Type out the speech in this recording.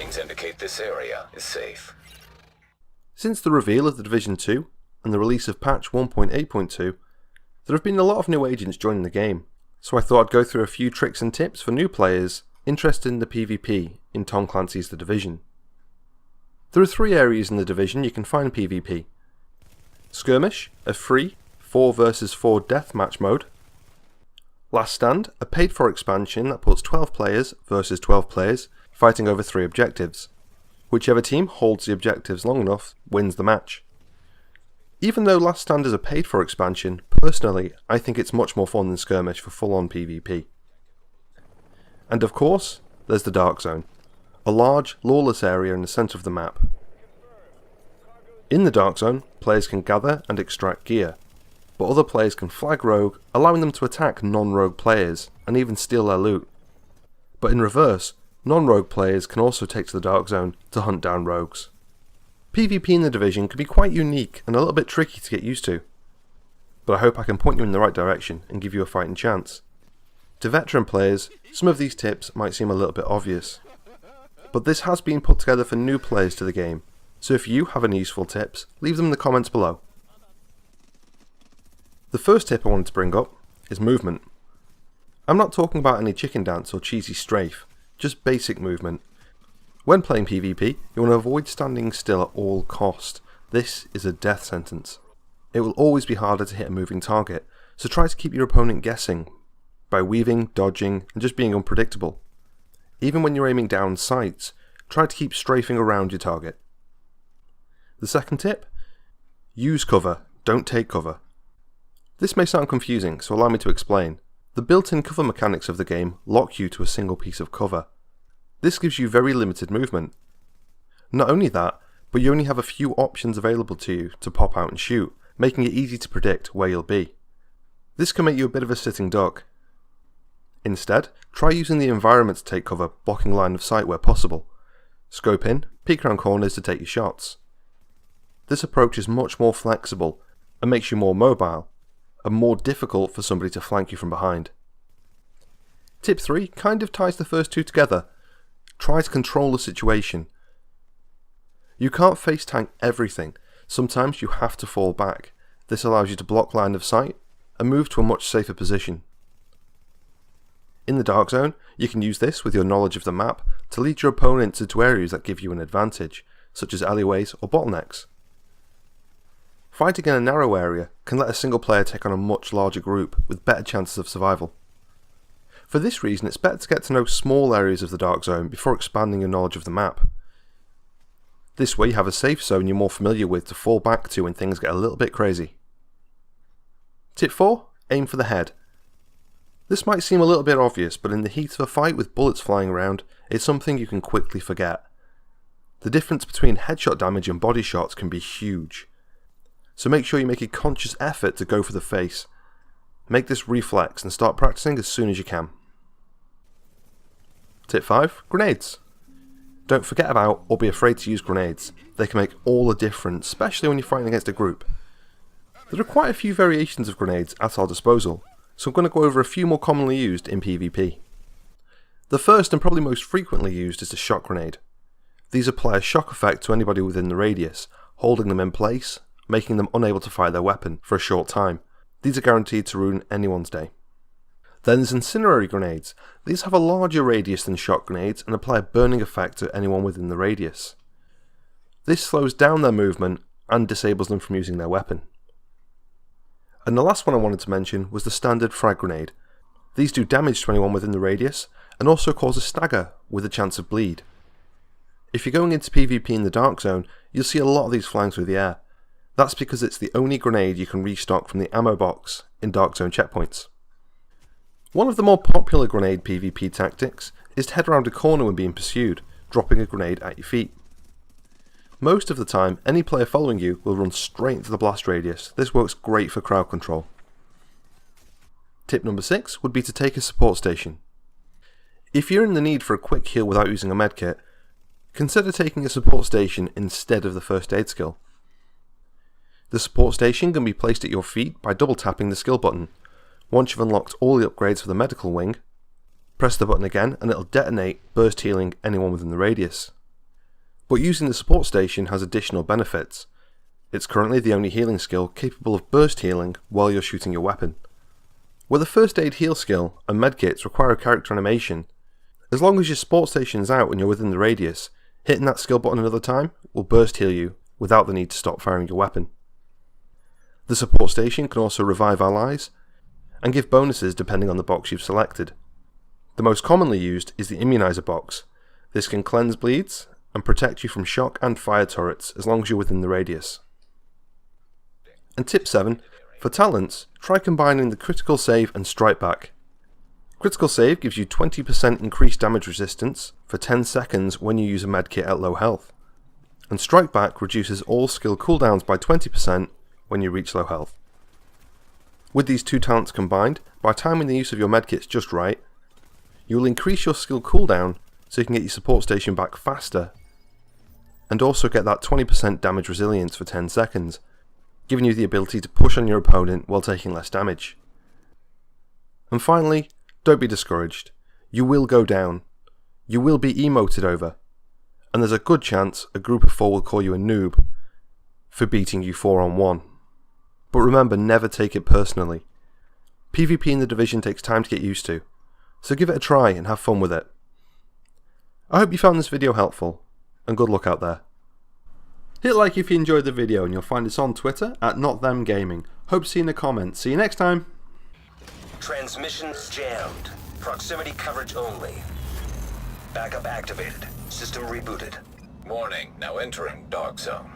readings indicate this area is safe. Since the reveal of The Division 2 and the release of patch 1.8.2, there have been a lot of new agents joining the game, so I thought I'd go through a few tricks and tips for new players interested in the PvP in Tom Clancy's The Division. There are 3 areas in The Division you can find PvP. Skirmish, a free 4 vs 4 deathmatch mode. Last Stand, a paid for expansion that puts 12 players versus 12 players fighting over 3 objectives. Whichever team holds the objectives long enough wins the match. Even though Last Stand is a paid for expansion, personally I think it's much more fun than Skirmish for full on PvP. And of course, there's the Dark Zone, a large, lawless area in the centre of the map. In the Dark Zone, players can gather and extract gear, but other players can flag rogue, allowing them to attack non-rogue players and even steal their loot. But in reverse, non-rogue players can also take to the Dark Zone to hunt down rogues. PvP in the Division can be quite unique and a little bit tricky to get used to, but I hope I can point you in the right direction and give you a fighting chance. To veteran players, some of these tips might seem a little bit obvious, but this has been put together for new players to the game, so if you have any useful tips, leave them in the comments below. The first tip I wanted to bring up is movement. I'm not talking about any chicken dance or cheesy strafe, just basic movement. When playing PvP, you want to avoid standing still at all cost. This is a death sentence. It will always be harder to hit a moving target, so try to keep your opponent guessing by weaving, dodging, and just being unpredictable. Even when you're aiming down sights, try to keep strafing around your target. The second tip? Use cover, don't take cover. This may sound confusing, so allow me to explain. The built-in cover mechanics of the game lock you to a single piece of cover. This gives you very limited movement. Not only that, but you only have a few options available to you to pop out and shoot, making it easy to predict where you'll be. This can make you a bit of a sitting duck. Instead, try using the environment to take cover, blocking line of sight where possible. Scope in, peek around corners to take your shots. This approach is much more flexible and makes you more mobile, and more difficult for somebody to flank you from behind. Tip 3 kind of ties the first 2 together. Try to control the situation. You can't face tank everything, sometimes you have to fall back. This allows you to block line of sight and move to a much safer position. In the Dark Zone, you can use this with your knowledge of the map to lead your opponent into areas that give you an advantage, such as alleyways or bottlenecks. Fighting in a narrow area can let a single player take on a much larger group with better chances of survival. For this reason, it's better to get to know small areas of the Dark Zone before expanding your knowledge of the map. This way you have a safe zone you're more familiar with to fall back to when things get a little bit crazy. Tip 4. Aim for the head. This might seem a little bit obvious, but in the heat of a fight with bullets flying around, it's something you can quickly forget. The difference between headshot damage and body shots can be huge, so make sure you make a conscious effort to go for the face. Make this reflex and start practicing as soon as you can. Tip 5. Grenades. Don't forget about or be afraid to use grenades. They can make all the difference, especially when you're fighting against a group. There are quite a few variations of grenades at our disposal, so I'm going to go over a few more commonly used in PvP. The first and probably most frequently used is the shock grenade. These apply a shock effect to anybody within the radius, holding them in place, making them unable to fire their weapon for a short time. These are guaranteed to ruin anyone's day. Then there's incendiary grenades. These have a larger radius than shock grenades and apply a burning effect to anyone within the radius. This slows down their movement and disables them from using their weapon. And the last one I wanted to mention was the standard frag grenade. These do damage to anyone within the radius and also cause a stagger with a chance of bleed. If you're going into PvP in the Dark Zone, you'll see a lot of these flying through the air. That's because it's the only grenade you can restock from the ammo box in Dark Zone checkpoints. One of the more popular grenade PvP tactics is to head around a corner when being pursued, dropping a grenade at your feet. Most of the time, any player following you will run straight into the blast radius. This works great for crowd control. Tip number 6 would be to take a support station. If you're in the need for a quick heal without using a medkit, consider taking a support station instead of the first aid skill. The support station can be placed at your feet by double tapping the skill button. Once you've unlocked all the upgrades for the medical wing, press the button again and it'll detonate, burst healing anyone within the radius. but using the support station has additional benefits. It's currently the only healing skill capable of burst healing while you're shooting your weapon. Where the first aid heal skill and medkits require a character animation, as long as your support station is out and you're within the radius, hitting that skill button another time will burst heal you without the need to stop firing your weapon. The support station can also revive allies and give bonuses depending on the box you've selected. The most commonly used is the immunizer box. This can cleanse bleeds and protect you from shock and fire turrets as long as you're within the radius. And tip 7, for talents, try combining the critical save and strike back. Critical save gives you 20% increased damage resistance for 10 seconds when you use a medkit at low health, and strike back reduces all skill cooldowns by 20% when you reach low health. With these two talents combined, by timing the use of your medkits just right, you will increase your skill cooldown so you can get your support station back faster, and also get that 20% damage resilience for 10 seconds, giving you the ability to push on your opponent while taking less damage. And finally, don't be discouraged. You will go down. You will be emoted over, and there's a good chance a group of 4 will call you a noob for beating you 4-on-1. But remember, never take it personally. PvP in the Division takes time to get used to, so give it a try and have fun with it. I hope you found this video helpful, and good luck out there. Hit like if you enjoyed the video, and you'll find us on Twitter at NotThemGaming. Hope to see you in the comments. See you next time. Transmissions jammed. Proximity coverage only. Backup activated. System rebooted. Warning, now entering dog zone.